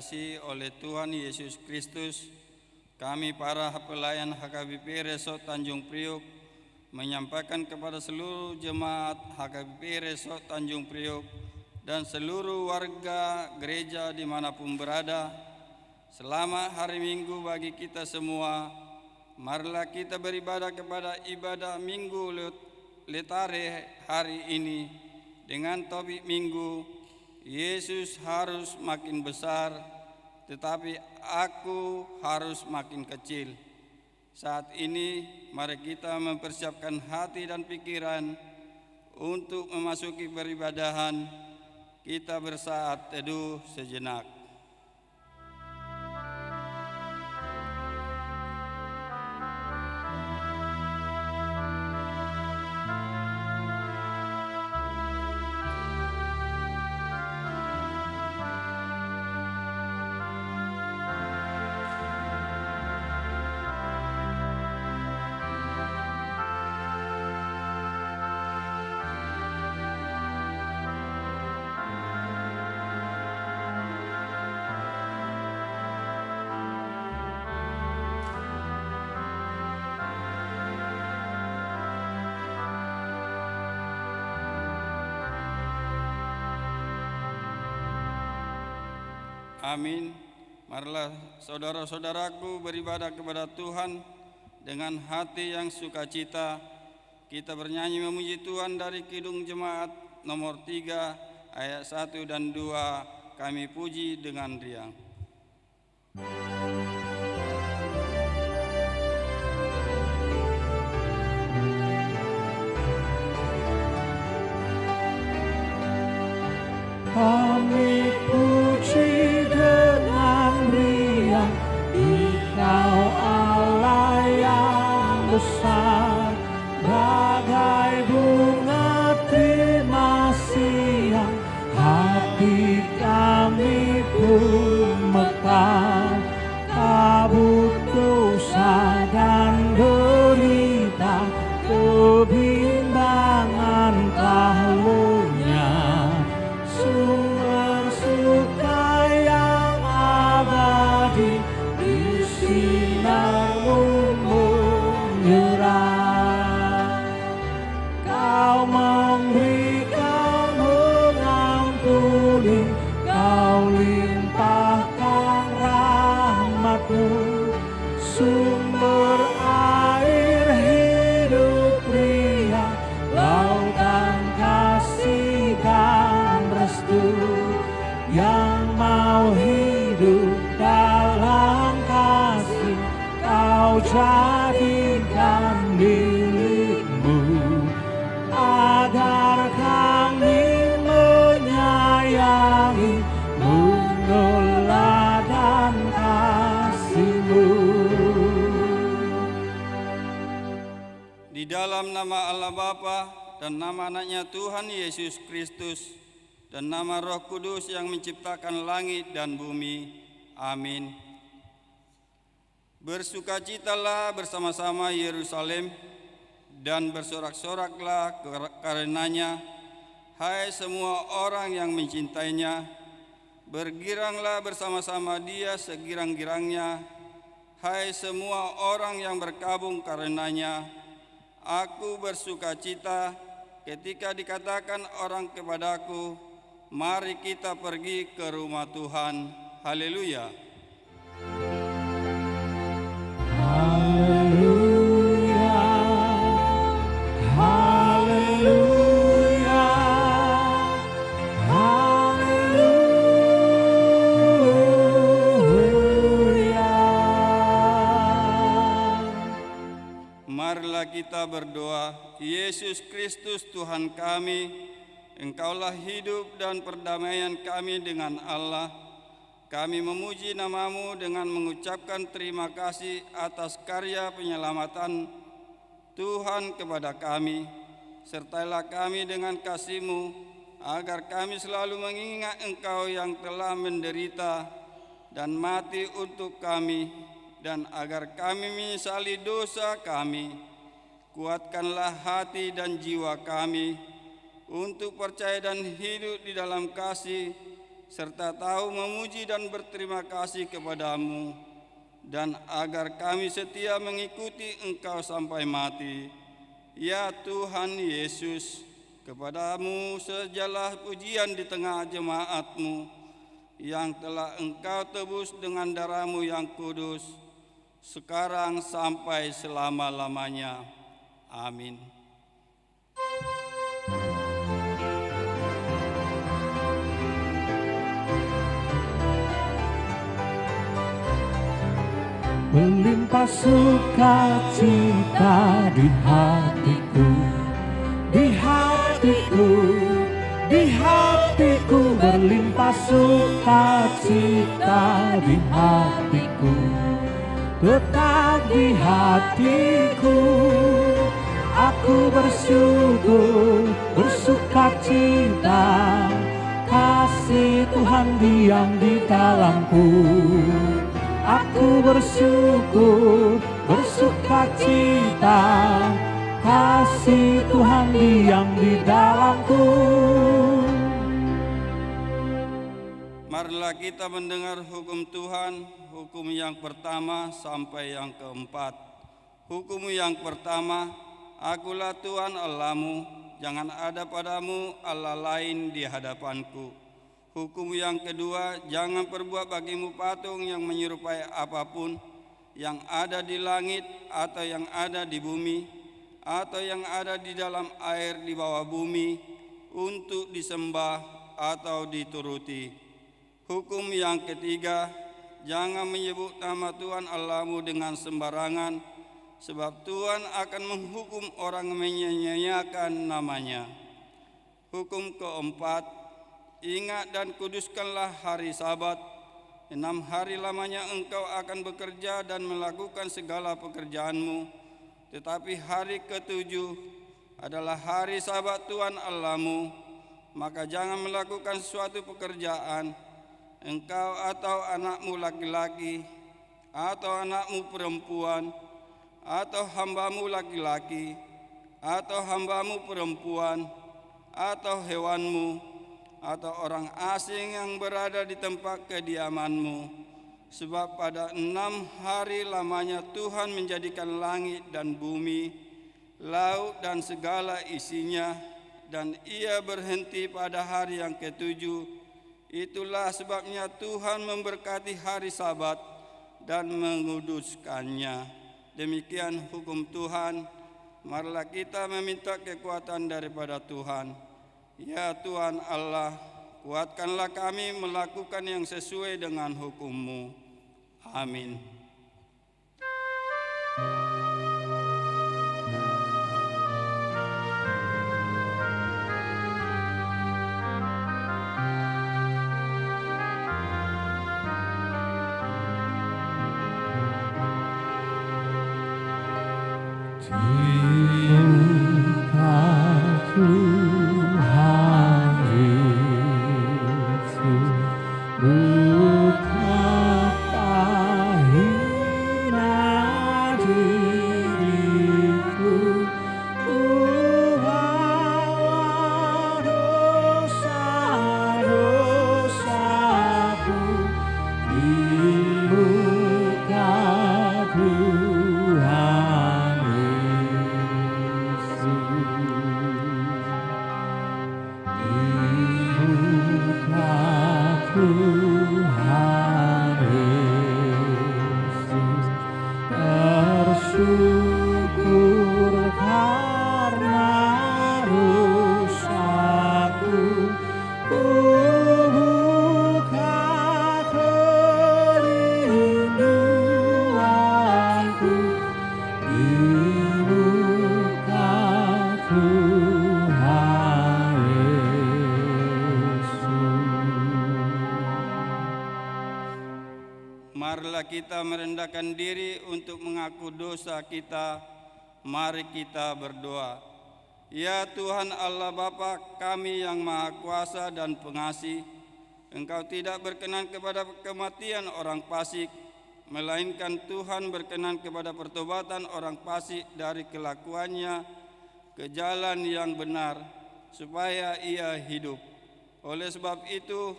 dikasihi oleh Tuhan Yesus Kristus, kami para pelayan HKBP Resort Tanjung Priok menyampaikan kepada seluruh jemaat HKBP Resort Tanjung Priok dan seluruh warga gereja dimanapun berada, selamat hari Minggu bagi kita semua. Marilah kita beribadah kepada ibadah Minggu Letare hari ini dengan topik Minggu, Yesus harus makin besar, tetapi aku harus makin kecil. Saat ini, mari kita mempersiapkan hati dan pikiran untuk memasuki peribadahan. Kita bersaat teduh sejenak. Amin. Marilah saudara-saudaraku beribadah kepada Tuhan dengan hati yang sukacita. Kita bernyanyi memuji Tuhan dari Kidung Jemaat nomor 3 ayat 1 dan 2. Kami puji dengan riang. Kami puji dengan riang, Engkau Allah yang besar, bagai bunga terima siang, hati kami pun mekar. Kabut dosa dan derita, kebimbangan karunia, sumber suka yang abadi, di sinar-Mu menyerah. Kau memberi, Kau mengampuni, Kau limpahkan rahmat-Mu, sumber air hidup riang, lautan kasih dan restu, yang mau hidup dalam kasih, Kau jadikan milik-Mu, agar kami menyayangi, meneladan kasih-Mu. Di dalam nama Allah Bapa dan nama anaknya Tuhan Yesus Kristus dan nama Roh Kudus yang menciptakan langit dan bumi. Amin. Bersukacitalah bersama-sama Yerusalem dan bersorak-soraklah karenanya, hai semua orang yang mencintainya. Bergiranglah bersama-sama Dia segirang-girangnya, hai semua orang yang berkabung karenanya. Aku bersukacita ketika dikatakan orang kepadaku, mari kita pergi ke rumah Tuhan. Haleluya. Haleluya, haleluya, haleluya. Marilah kita berdoa. Yesus Kristus Tuhan kami, Engkaulah hidup dan perdamaian kami dengan Allah. Kami memuji nama-Mu dengan mengucapkan terima kasih atas karya penyelamatan Tuhan kepada kami. Sertailah kami dengan kasih-Mu, agar kami selalu mengingat Engkau yang telah menderita dan mati untuk kami, dan agar kami menyesali dosa kami. Kuatkanlah hati dan jiwa kami untuk percaya dan hidup di dalam kasih serta tahu memuji dan berterima kasih kepadamu, dan agar kami setia mengikuti Engkau sampai mati. Ya Tuhan Yesus, kepadamu segala pujian di tengah jemaat-Mu yang telah Engkau tebus dengan darah-Mu yang kudus, sekarang sampai selama-lamanya. Amin. Melimpah sukacita di hatiku, di hatiku, di hatiku, berlimpah sukacita di hatiku, tetap di hatiku. Aku bersyukur, bersukacita, kasih Tuhan diam di dalamku. Aku bersyukur, bersukacita, kasih Tuhan diam di dalamku. Marilah kita mendengar hukum Tuhan, hukum yang pertama sampai yang keempat. Hukum yang pertama, akulah Tuhan Allahmu, jangan ada padamu Allah lain di hadapanku. Hukum yang kedua, jangan perbuat bagimu patung yang menyerupai apapun yang ada di langit atau yang ada di bumi atau yang ada di dalam air di bawah bumi untuk disembah atau dituruti. Hukum yang ketiga, jangan menyebut nama Tuhan Allahmu dengan sembarangan, sebab Tuhan akan menghukum orang menyia-nyiakan namanya. Hukum keempat, ingat dan kuduskanlah hari Sabat. 6 hari lamanya engkau akan bekerja dan melakukan segala pekerjaanmu, tetapi hari ketujuh adalah hari Sabat Tuhan Allahmu. Maka jangan melakukan suatu pekerjaan, engkau atau anakmu laki-laki, atau anakmu perempuan, atau hambamu laki-laki, atau hambamu perempuan, atau hewanmu, atau orang asing yang berada di tempat kediamanmu. Sebab pada 6 hari lamanya Tuhan menjadikan langit dan bumi, laut dan segala isinya, dan Ia berhenti pada hari yang ketujuh. Itulah sebabnya Tuhan memberkati hari Sabat dan menguduskannya. Demikian hukum Tuhan. Marilah kita meminta kekuatan daripada Tuhan. Ya Tuhan Allah, kuatkanlah kami melakukan yang sesuai dengan hukum-Mu. Amin. Marilah kita merendahkan diri untuk mengaku dosa kita. Mari kita berdoa. Ya Tuhan Allah Bapa kami yang Maha Kuasa dan Pengasih, Engkau tidak berkenan kepada kematian orang fasik, melainkan Tuhan berkenan kepada pertobatan orang fasik dari kelakuannya ke jalan yang benar, supaya ia hidup. Oleh sebab itu,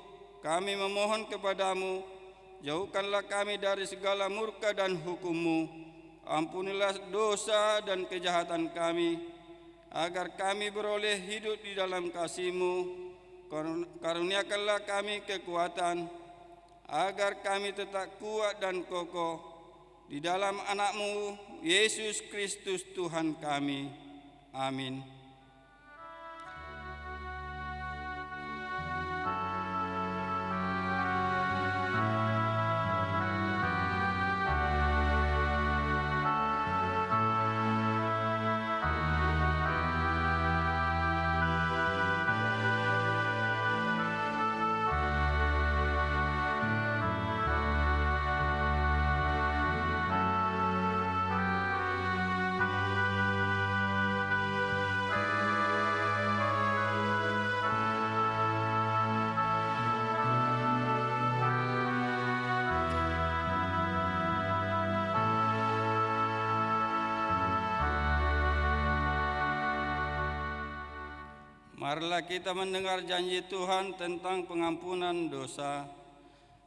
kami memohon kepadamu, jauhkanlah kami dari segala murka dan hukum-Mu. Ampunilah dosa dan kejahatan kami, agar kami beroleh hidup di dalam kasih-Mu. Karuniakanlah kami kekuatan, agar kami tetap kuat dan kokoh di dalam anak-Mu, Yesus Kristus Tuhan kami. Amin. Marilah kita mendengar janji Tuhan tentang pengampunan dosa.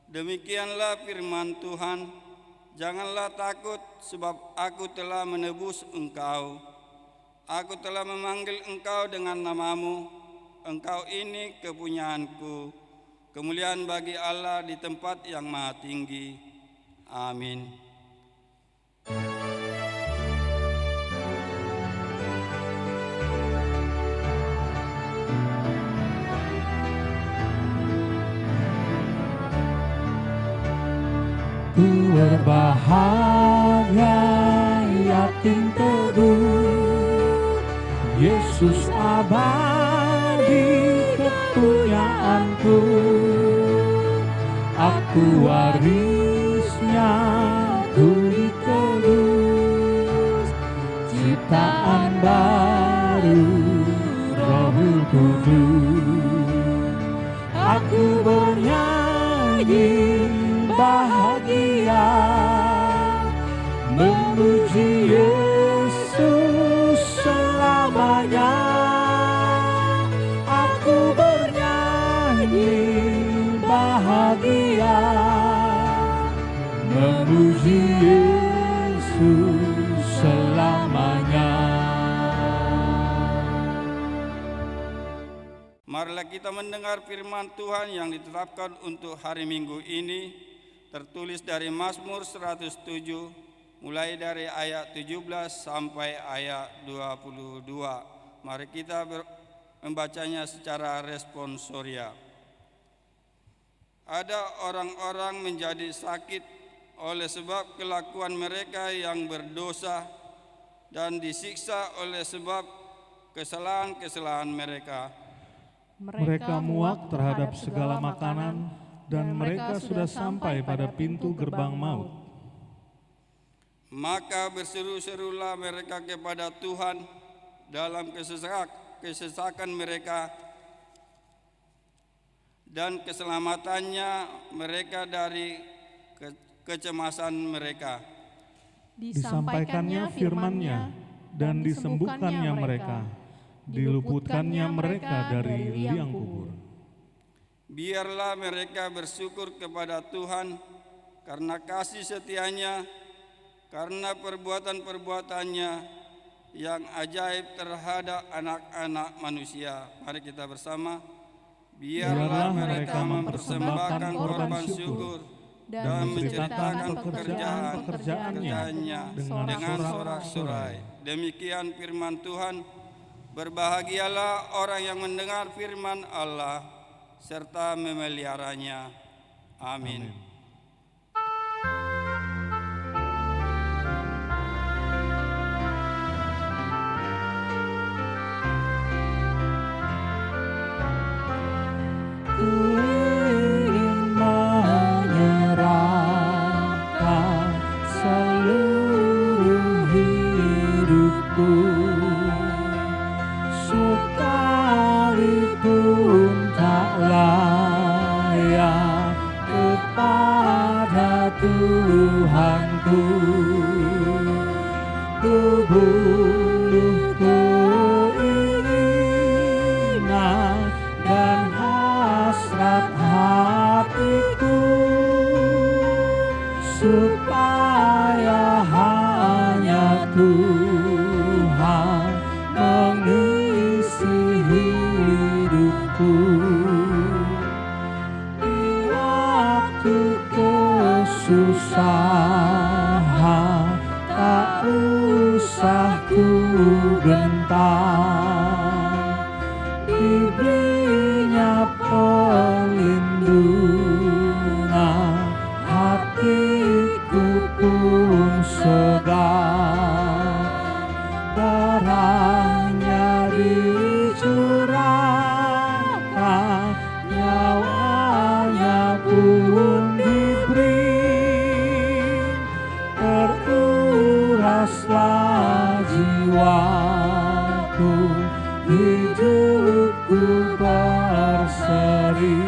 Demikianlah firman Tuhan, janganlah takut sebab aku telah menebus engkau. Aku telah memanggil engkau dengan namamu. Engkau ini kepunyaanku. Kemuliaan bagi Allah di tempat yang maha tinggi. Amin. Ku berbahagia yakin teguh, Yesus abadi kepunyaanku. Aku warisnya, tuli kudus, ciptaan baru Roh Kudus. Aku bernyanyi bahagia, memuji Yesus selamanya. Aku bernyanyi bahagia, memuji Yesus selamanya. Marilah kita mendengar firman Tuhan yang ditetapkan untuk hari Minggu ini, tertulis dari Mazmur 107, mulai dari ayat 17 sampai ayat 22. Mari kita membacanya secara responsoria. Ada orang-orang menjadi sakit oleh sebab kelakuan mereka yang berdosa dan disiksa oleh sebab kesalahan-kesalahan mereka. Mereka muak terhadap segala makanan, dan mereka sudah sampai pada pintu gerbang maut. Maka berseru-serulah mereka kepada Tuhan dalam kesesakan mereka, dan keselamatannya mereka dari kecemasan mereka. Disampaikannya firman-Nya dan disembuhkannya mereka, diluputkannya mereka dari liang kubur. Biarlah mereka bersyukur kepada Tuhan karena kasih setianya, karena perbuatan-perbuatannya yang ajaib terhadap anak-anak manusia. Mari kita bersama. Biarlah mereka mempersembahkan korban syukur dan menceritakan pekerjaan-pekerjaannya dengan sorak-sorai. Demikian firman Tuhan. Berbahagialah orang yang mendengar firman Allah serta memeliharanya. Amin. Ku ingin menyerahkan seluruh hidupku, sekalipun tak layak kepada Tuhanku. Tubuhku keinginan dan hasrat hati supaya hanya Tuhan mengisi hidupku. Di waktu kesusahan tak usah ku gentar, diberinya perlindungan, hatiku pun segar. Darahnya dicurahkan, nyawanya pun diberi, teruraslah jiwaku, hidupku berseri.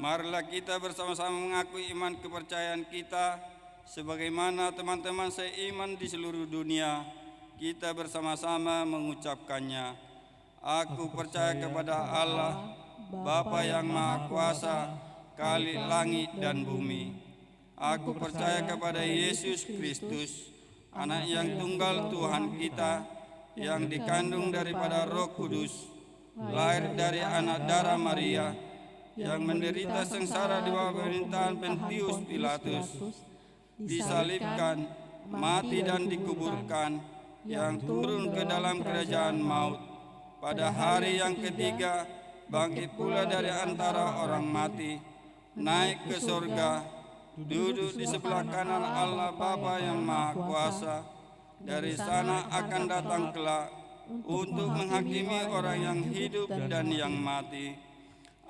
Marilah kita bersama-sama mengakui iman kepercayaan kita sebagaimana teman-teman seiman di seluruh dunia. Kita bersama-sama mengucapkannya. Aku percaya kepada Allah, Bapa yang Maha Kuasa, Khalik langit dan bumi. Aku percaya kepada Yesus Kristus, Anak yang tunggal Tuhan kita, yang dikandung daripada Roh Kudus, lahir dari anak darah Maria, yang menderita sengsara di bawah pemerintahan Pontius Pilatus, disalibkan, mati dan dikuburkan, yang turun ke dalam kerajaan maut. Pada hari yang ketiga, bangkit pula dari antara orang mati, naik ke surga, duduk di sebelah kanan Allah Bapa yang Maha Kuasa. Dari sana akan datang kelak untuk menghakimi orang yang hidup dan yang mati.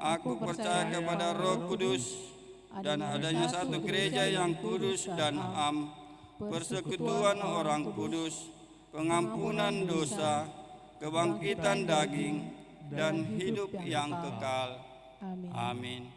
Aku percaya kepada Roh Kudus dan adanya satu gereja yang kudus dan am, persekutuan orang kudus, pengampunan dosa, kebangkitan daging, dan hidup yang kekal. Amin.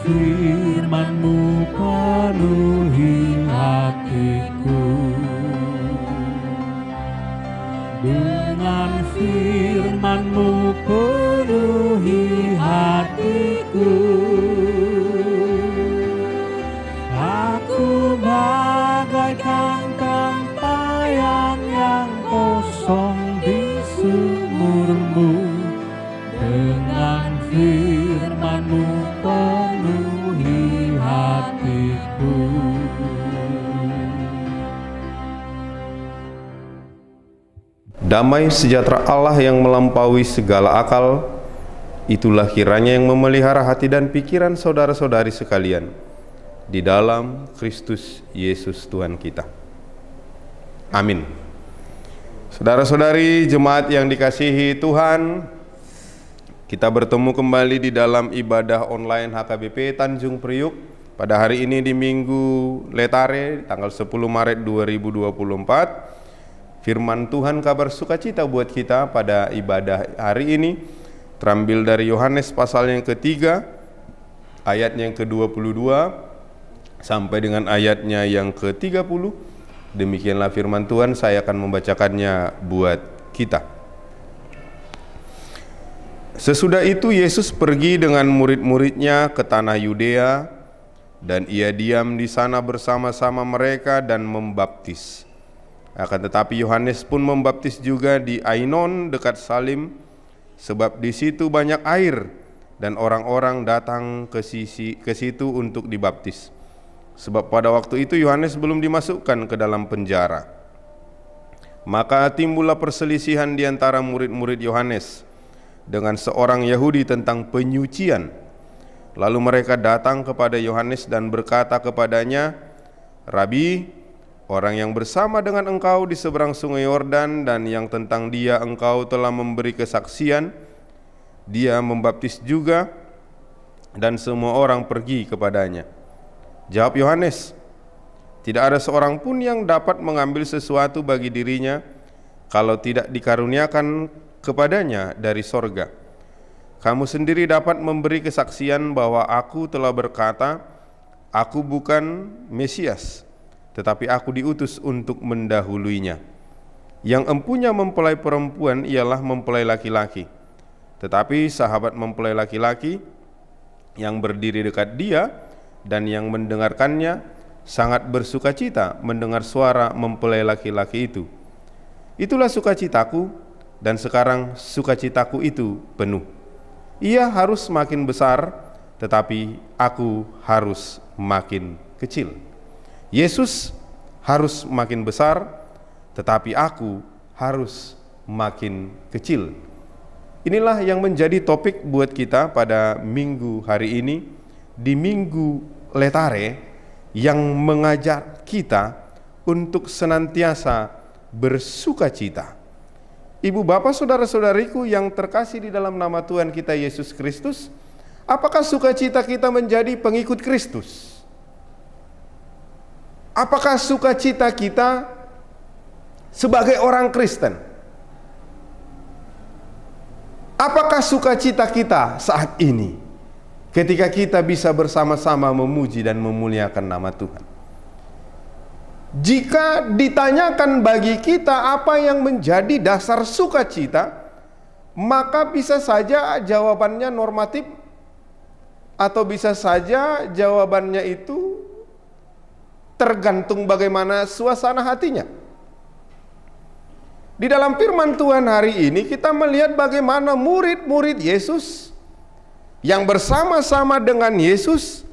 Firman-Mu penuhi hatiku, dengan firman-Mu penuhi hatiku. Aku bagaikan tempayan yang kosong di sumur-Mu, dengan firman-Mu penuhi hatiku. Damai sejahtera Allah yang melampaui segala akal, itulah kiranya yang memelihara hati dan pikiran saudara-saudari sekalian di dalam Kristus Yesus Tuhan kita. Amin. Saudara-saudari jemaat yang dikasihi Tuhan, kita bertemu kembali di dalam ibadah online HKBP Tanjung Priuk pada hari ini di Minggu Letare tanggal 10 Maret 2024. Firman Tuhan kabar sukacita buat kita pada ibadah hari ini terambil dari Yohanes pasal yang ketiga, ayatnya yang ke-22 sampai dengan ayatnya yang ke-30. Demikianlah firman Tuhan, saya akan membacakannya buat kita. Sesudah itu Yesus pergi dengan murid-muridnya ke tanah Yudea, dan ia diam di sana bersama-sama mereka dan membaptis. Akan tetapi Yohanes pun membaptis juga di Ainon dekat Salim, sebab di situ banyak air dan orang-orang datang ke situ untuk dibaptis. Sebab pada waktu itu Yohanes belum dimasukkan ke dalam penjara. Maka timbullah perselisihan di antara murid-murid Yohanes dengan seorang Yahudi tentang penyucian. Lalu mereka datang kepada Yohanes dan berkata kepadanya, "Rabi, orang yang bersama dengan engkau di seberang sungai Yordan dan yang tentang dia engkau telah memberi kesaksian, dia membaptis juga dan semua orang pergi kepadanya." Jawab Yohanes, "Tidak ada seorang pun yang dapat mengambil sesuatu bagi dirinya kalau tidak dikaruniakan kepadanya dari sorga. Kamu sendiri dapat memberi kesaksian bahwa aku telah berkata, aku bukan Mesias, tetapi aku diutus untuk mendahuluinya. Yang empunya mempelai perempuan ialah mempelai laki-laki, tetapi sahabat mempelai laki-laki yang berdiri dekat dia dan yang mendengarkannya sangat bersukacita mendengar suara mempelai laki-laki itu. Itulah sukacitaku, dan sekarang sukacitaku itu penuh. Ia harus makin besar, tetapi aku harus makin kecil. Yesus harus makin besar, tetapi aku harus makin kecil. Inilah yang menjadi topik buat kita pada minggu hari ini, di Minggu Letare, yang mengajak kita untuk senantiasa bersukacita. Ibu bapak saudara-saudariku yang terkasih di dalam nama Tuhan kita Yesus Kristus, apakah sukacita kita menjadi pengikut Kristus? Apakah sukacita kita sebagai orang Kristen? Apakah sukacita kita saat ini ketika kita bisa bersama-sama memuji dan memuliakan nama Tuhan? Jika ditanyakan bagi kita apa yang menjadi dasar sukacita, maka bisa saja jawabannya normatif, atau bisa saja jawabannya itu tergantung bagaimana suasana hatinya. Di dalam firman Tuhan hari ini kita melihat bagaimana murid-murid Yesus yang bersama-sama dengan Yesus,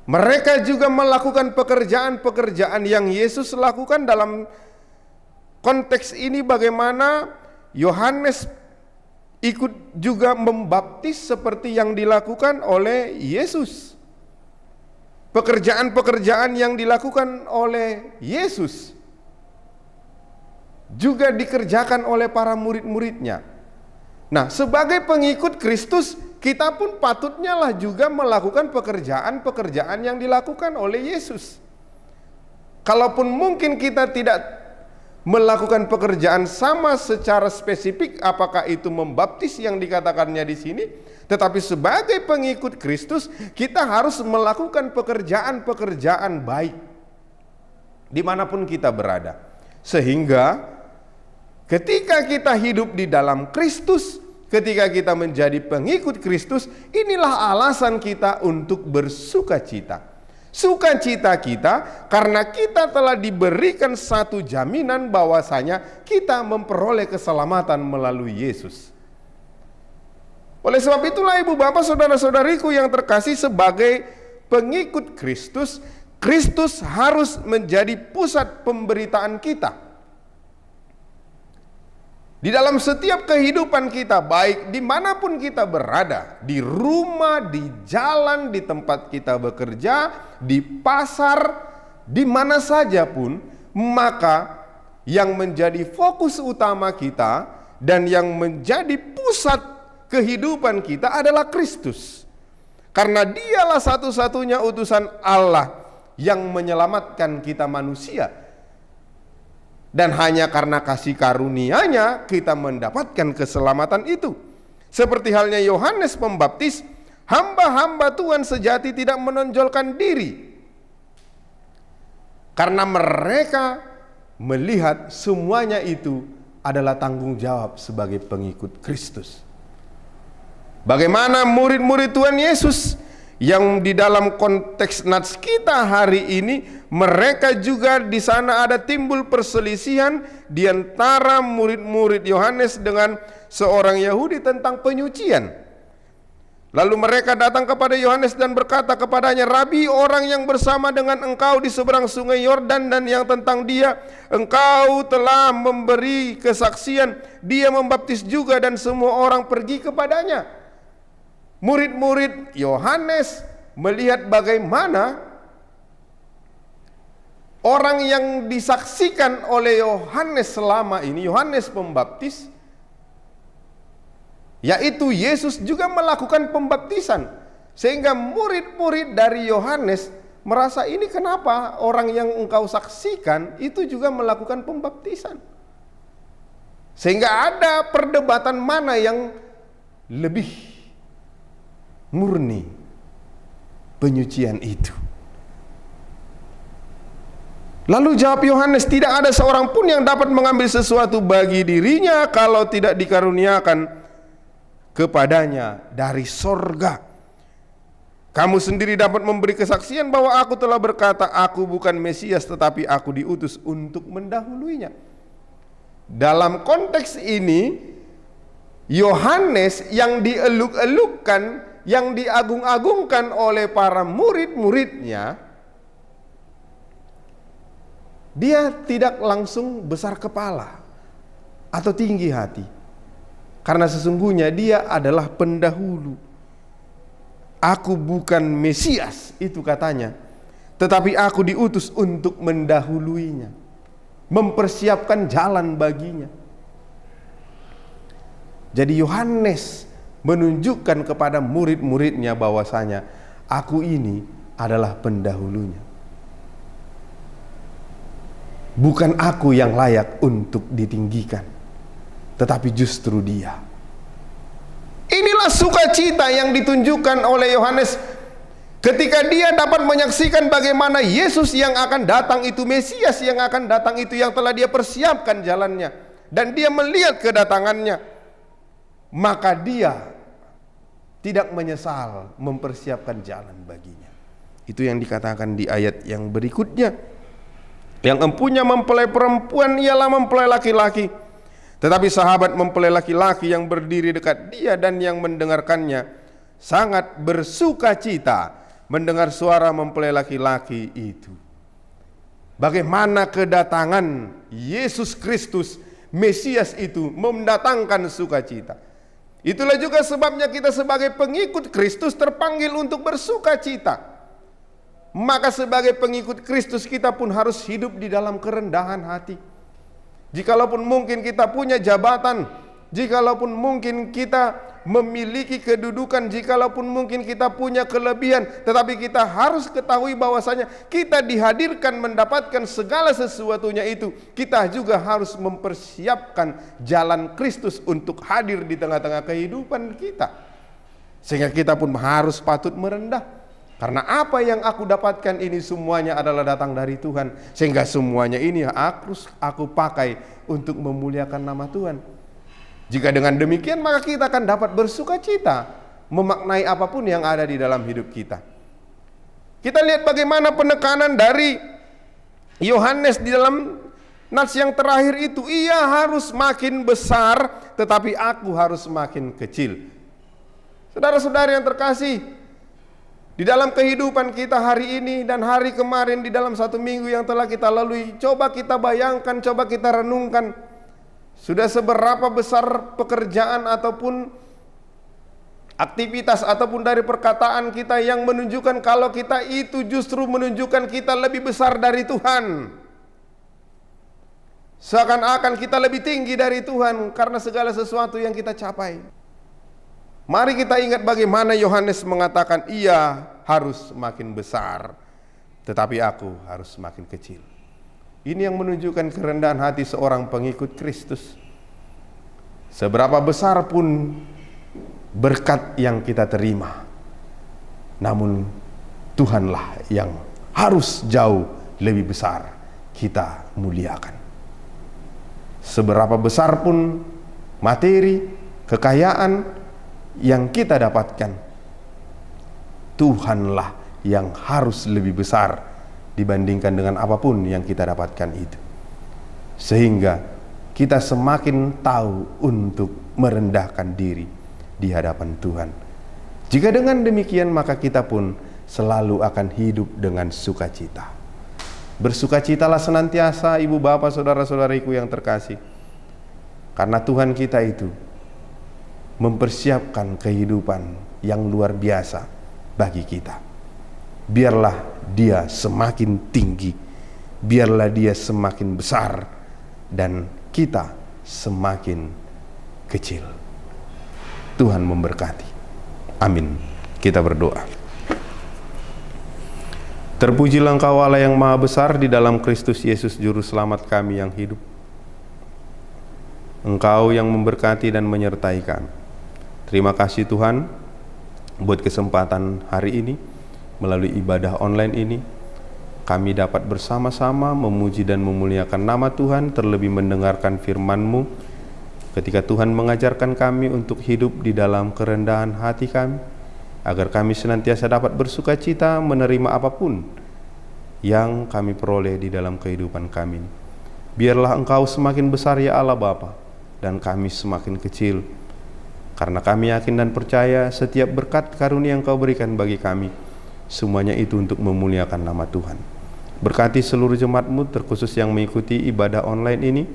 mereka juga melakukan pekerjaan-pekerjaan yang Yesus lakukan. Dalam konteks ini bagaimana Yohanes ikut juga membaptis seperti yang dilakukan oleh Yesus. Pekerjaan-pekerjaan yang dilakukan oleh Yesus juga dikerjakan oleh para murid-muridnya. Nah, sebagai pengikut Kristus, kita pun patutnya lah juga melakukan pekerjaan-pekerjaan yang dilakukan oleh Yesus. Kalaupun mungkin kita tidak melakukan pekerjaan sama secara spesifik, apakah itu membaptis yang dikatakannya di sini, tetapi sebagai pengikut Kristus, kita harus melakukan pekerjaan-pekerjaan baik dimanapun kita berada. Sehingga ketika kita hidup di dalam Kristus, ketika kita menjadi pengikut Kristus, inilah alasan kita untuk bersukacita. Sukacita kita karena kita telah diberikan satu jaminan bahwasanya kita memperoleh keselamatan melalui Yesus. Oleh sebab itulah ibu bapak saudara-saudariku yang terkasih, sebagai pengikut Kristus, Kristus harus menjadi pusat pemberitaan kita. Di dalam setiap kehidupan kita, baik dimanapun kita berada, di rumah, di jalan, di tempat kita bekerja, di pasar, di mana saja pun, maka yang menjadi fokus utama kita dan yang menjadi pusat kehidupan kita adalah Kristus. Karena dialah satu-satunya utusan Allah yang menyelamatkan kita manusia. Dan hanya karena kasih karunia-Nya kita mendapatkan keselamatan itu. Seperti halnya Yohanes Pembaptis, hamba-hamba Tuhan sejati tidak menonjolkan diri, karena mereka melihat semuanya itu adalah tanggung jawab sebagai pengikut Kristus. Bagaimana murid-murid Tuhan Yesus yang di dalam konteks nats kita hari ini, mereka juga di sana ada timbul perselisihan di antara murid-murid Yohanes dengan seorang Yahudi tentang penyucian. Lalu mereka datang kepada Yohanes dan berkata kepadanya, "Rabi, orang yang bersama dengan engkau di seberang sungai Yordan dan yang tentang dia engkau telah memberi kesaksian, dia membaptis juga dan semua orang pergi kepadanya." Murid-murid Yohanes melihat bagaimana orang yang disaksikan oleh Yohanes selama ini, Yohanes Pembaptis, yaitu Yesus, juga melakukan pembaptisan. Sehingga murid-murid dari Yohanes merasa, ini kenapa orang yang engkau saksikan itu juga melakukan pembaptisan? Sehingga ada perdebatan mana yang lebih murni penyucian itu. Lalu jawab Yohanes, tidak ada seorang pun yang dapat mengambil sesuatu bagi dirinya kalau tidak dikaruniakan kepadanya dari sorga. Kamu sendiri dapat memberi kesaksian bahwa aku telah berkata, aku bukan Mesias, tetapi aku diutus untuk mendahuluinya. Dalam konteks ini, Yohanes yang dieluk-elukkan, yang diagung-agungkan oleh para murid-muridnya, dia tidak langsung besar kepala atau tinggi hati, karena sesungguhnya dia adalah pendahulu. Aku bukan Mesias, itu katanya, tetapi aku diutus untuk mendahuluinya, mempersiapkan jalan baginya. Jadi Yohanes menunjukkan kepada murid-muridnya bahwasanya aku ini adalah pendahulunya. Bukan aku yang layak untuk ditinggikan, tetapi justru dia. Inilah sukacita yang ditunjukkan oleh Yohanes ketika dia dapat menyaksikan bagaimana Yesus yang akan datang itu, Mesias yang akan datang itu, yang telah dia persiapkan jalannya, dan dia melihat kedatangannya. Maka dia tidak menyesal mempersiapkan jalan baginya. Itu yang dikatakan di ayat yang berikutnya. Yang empunya mempelai perempuan ialah mempelai laki-laki, tetapi sahabat mempelai laki-laki yang berdiri dekat dia dan yang mendengarkannya sangat bersuka cita mendengar suara mempelai laki-laki itu. Bagaimana kedatangan Yesus Kristus, Mesias itu mendatangkan sukacita. Itulah juga sebabnya kita sebagai pengikut Kristus terpanggil untuk bersuka cita. Maka sebagai pengikut Kristus kita pun harus hidup di dalam kerendahan hati. Jikalaupun mungkin kita punya jabatan, jikalaupun mungkin kita memiliki kedudukan, jikalaupun mungkin kita punya kelebihan, tetapi kita harus ketahui bahwasanya kita dihadirkan mendapatkan segala sesuatunya itu. Kita juga harus mempersiapkan jalan Kristus untuk hadir di tengah-tengah kehidupan kita. Sehingga kita pun harus patut merendah. Karena apa yang aku dapatkan ini semuanya adalah datang dari Tuhan. Sehingga semuanya ini aku pakai untuk memuliakan nama Tuhan. Jika dengan demikian maka kita akan dapat bersuka cita memaknai apapun yang ada di dalam hidup kita. Kita lihat bagaimana penekanan dari Yohanes di dalam nats yang terakhir itu. Ia harus makin besar, tetapi aku harus makin kecil. Saudara-saudara yang terkasih, di dalam kehidupan kita hari ini dan hari kemarin, di dalam satu minggu yang telah kita lalui, coba kita bayangkan, coba kita renungkan, sudah seberapa besar pekerjaan ataupun aktivitas ataupun dari perkataan kita yang menunjukkan kalau kita itu justru menunjukkan kita lebih besar dari Tuhan. Seakan-akan kita lebih tinggi dari Tuhan karena segala sesuatu yang kita capai. Mari kita ingat bagaimana Yohanes mengatakan, ia harus makin besar, tetapi aku harus makin kecil. Ini yang menunjukkan kerendahan hati seorang pengikut Kristus. Seberapa besar pun berkat yang kita terima, namun Tuhanlah yang harus jauh lebih besar kita muliakan. Seberapa besar pun materi, kekayaan yang kita dapatkan, Tuhanlah yang harus lebih besar dibandingkan dengan apapun yang kita dapatkan itu. Sehingga kita semakin tahu untuk merendahkan diri di hadapan Tuhan. Jika dengan demikian maka kita pun selalu akan hidup dengan sukacita. Bersukacitalah senantiasa ibu bapak saudara-saudariku yang terkasih, karena Tuhan kita itu mempersiapkan kehidupan yang luar biasa bagi kita. Biarlah dia semakin tinggi, biarlah dia semakin besar, dan kita semakin kecil. Tuhan memberkati. Amin. Kita berdoa. Terpujilah Engkau Allah yang Maha Besar, di dalam Kristus Yesus Juru Selamat kami yang hidup. Engkau yang memberkati dan menyertai kami. Terima kasih Tuhan buat kesempatan hari ini, melalui ibadah online ini, kami dapat bersama-sama memuji dan memuliakan nama Tuhan, terlebih mendengarkan firman-Mu ketika Tuhan mengajarkan kami untuk hidup di dalam kerendahan hati kami, agar kami senantiasa dapat bersuka cita menerima apapun yang kami peroleh di dalam kehidupan kami. Biarlah Engkau semakin besar ya Allah Bapa, dan kami semakin kecil, karena kami yakin dan percaya setiap berkat karunia yang Kau berikan bagi kami, semuanya itu untuk memuliakan nama Tuhan. Berkati seluruh jemaat-Mu, terkhusus yang mengikuti ibadah online ini,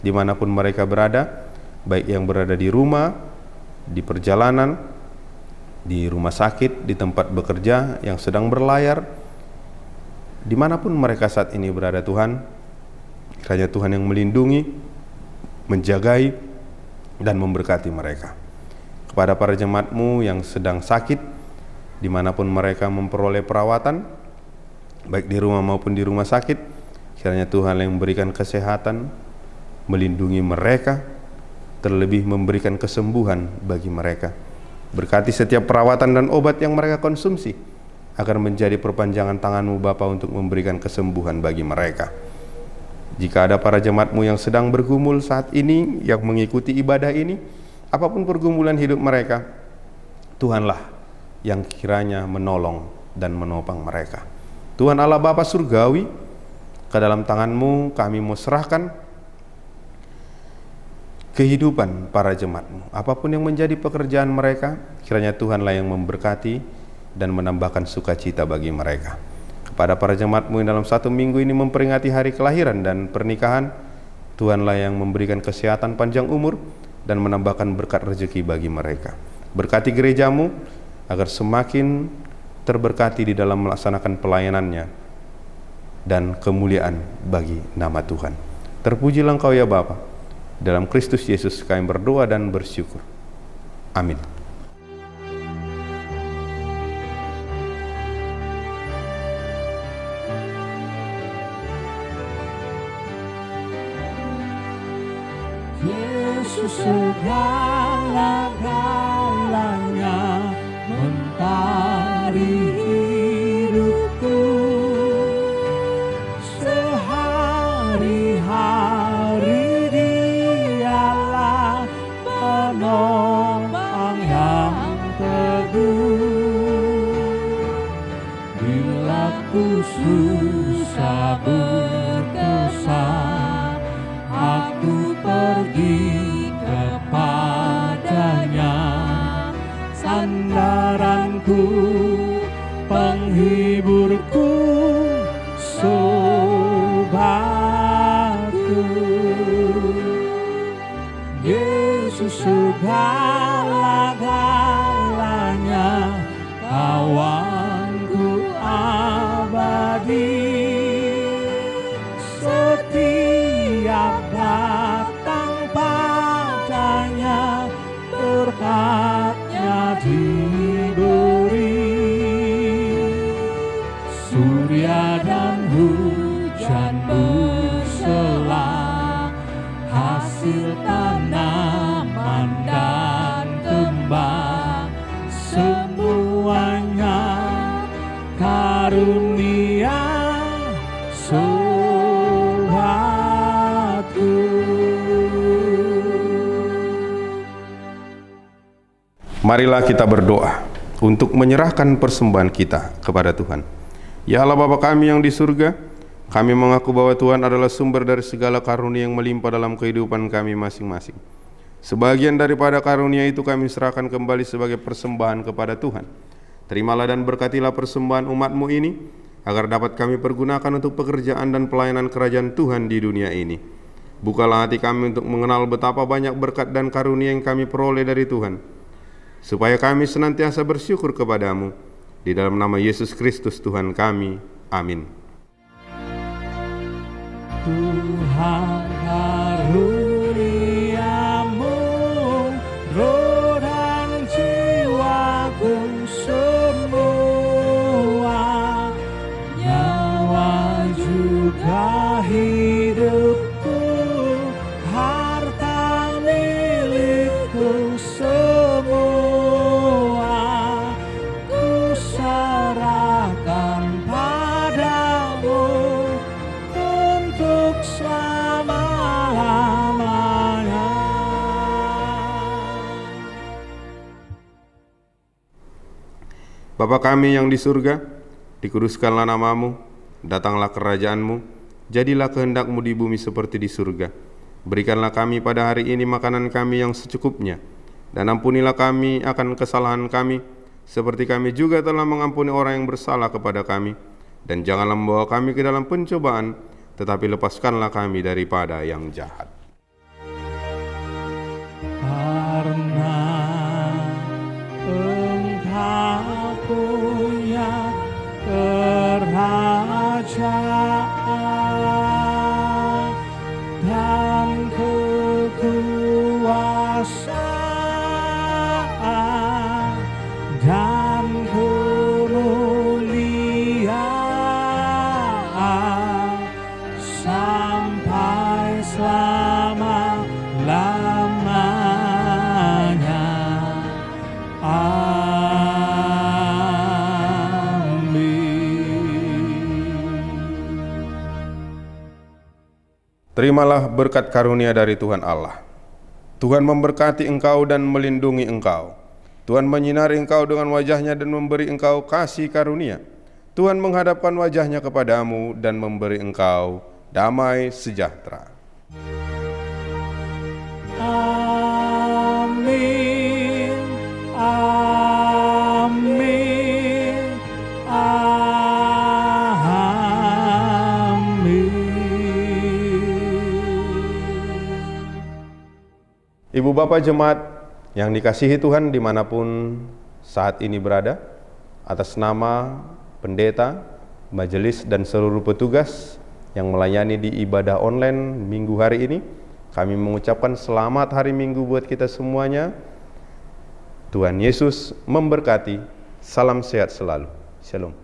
dimanapun mereka berada, baik yang berada di rumah, di perjalanan, di rumah sakit, di tempat bekerja, yang sedang berlayar, dimanapun mereka saat ini berada Tuhan, kiranya Tuhan yang melindungi, menjagai, dan memberkati mereka. Kepada para jemaat-Mu yang sedang sakit, dimanapun mereka memperoleh perawatan, baik di rumah maupun di rumah sakit, kiranya Tuhan yang memberikan kesehatan, melindungi mereka, terlebih memberikan kesembuhan bagi mereka. Berkati setiap perawatan dan obat yang mereka konsumsi, agar menjadi perpanjangan tangan-Mu Bapa untuk memberikan kesembuhan bagi mereka. Jika ada para jemaat-Mu yang sedang bergumul saat ini, yang mengikuti ibadah ini, apapun pergumulan hidup mereka, Tuhanlah yang kiranya menolong dan menopang mereka. Tuhan Allah Bapa Surgawi, ke dalam tangan-Mu kami mau serahkan kehidupan para jemaat-Mu. Apapun yang menjadi pekerjaan mereka, kiranya Tuhanlah yang memberkati dan menambahkan sukacita bagi mereka. Kepada para jemaat-Mu yang dalam 1 minggu ini memperingati hari kelahiran dan pernikahan, Tuhanlah yang memberikan kesehatan panjang umur dan menambahkan berkat rezeki bagi mereka. Berkati gereja-Mu agar semakin terberkati di dalam melaksanakan pelayanannya dan kemuliaan bagi nama Tuhan. Terpujilah Engkau ya Bapa. Dalam Kristus Yesus kami berdoa dan bersyukur. Amin. Yesus segala-galanya, mentari hidupku, sehari-hari Dialah penopang yang teguh. Bila ku susah berkesan, aku pergi kepadanya, sandaranku, penghiburku, sobatku. Yesus segala-galanya, kawanku abadi. Setiap datang padanya, berkatnya diberi. Surya dan hujan berselang, hasil tanaman dan kembang, semuanya karunia sobatku. Marilah kita berdoa untuk menyerahkan persembahan kita kepada Tuhan. Ya Allah Bapa kami yang di surga, kami mengaku bahwa Tuhan adalah sumber dari segala karunia yang melimpah dalam kehidupan kami masing-masing. Sebagian daripada karunia itu kami serahkan kembali sebagai persembahan kepada Tuhan. Terimalah dan berkatilah persembahan umat-Mu ini, agar dapat kami pergunakan untuk pekerjaan dan pelayanan kerajaan Tuhan di dunia ini. Bukalah hati kami untuk mengenal betapa banyak berkat dan karunia yang kami peroleh dari Tuhan, supaya kami senantiasa bersyukur kepada-Mu. Di dalam nama Yesus Kristus Tuhan kami. Amin. Tuhan karuniamu, roh dan jiwaku semua, nyawa juga hidupku, harta Bapa kami yang di surga, dikuduskanlah namamu, datanglah kerajaanmu, jadilah kehendak-Mu di bumi seperti di surga. Berikanlah kami pada hari ini makanan kami yang secukupnya, dan ampunilah kami akan kesalahan kami, seperti kami juga telah mengampuni orang yang bersalah kepada kami. Dan janganlah membawa kami ke dalam pencobaan, tetapi lepaskanlah kami daripada yang jahat. Karena Engkau punya kerajaan dan kekuasaan dan kemuliaan sampai selama-lamanya. Terimalah berkat karunia dari Tuhan Allah. Tuhan memberkati engkau dan melindungi engkau. Tuhan menyinari engkau dengan wajah-Nya dan memberi engkau kasih karunia. Tuhan menghadapkan wajah-Nya kepadamu dan memberi engkau damai sejahtera. Amin. Amin. Ibu Bapak Jemaat yang dikasihi Tuhan dimanapun saat ini berada, atas nama pendeta, majelis, dan seluruh petugas yang melayani di ibadah online minggu hari ini, kami mengucapkan selamat hari Minggu buat kita semuanya. Tuhan Yesus memberkati. Salam sehat selalu. Shalom.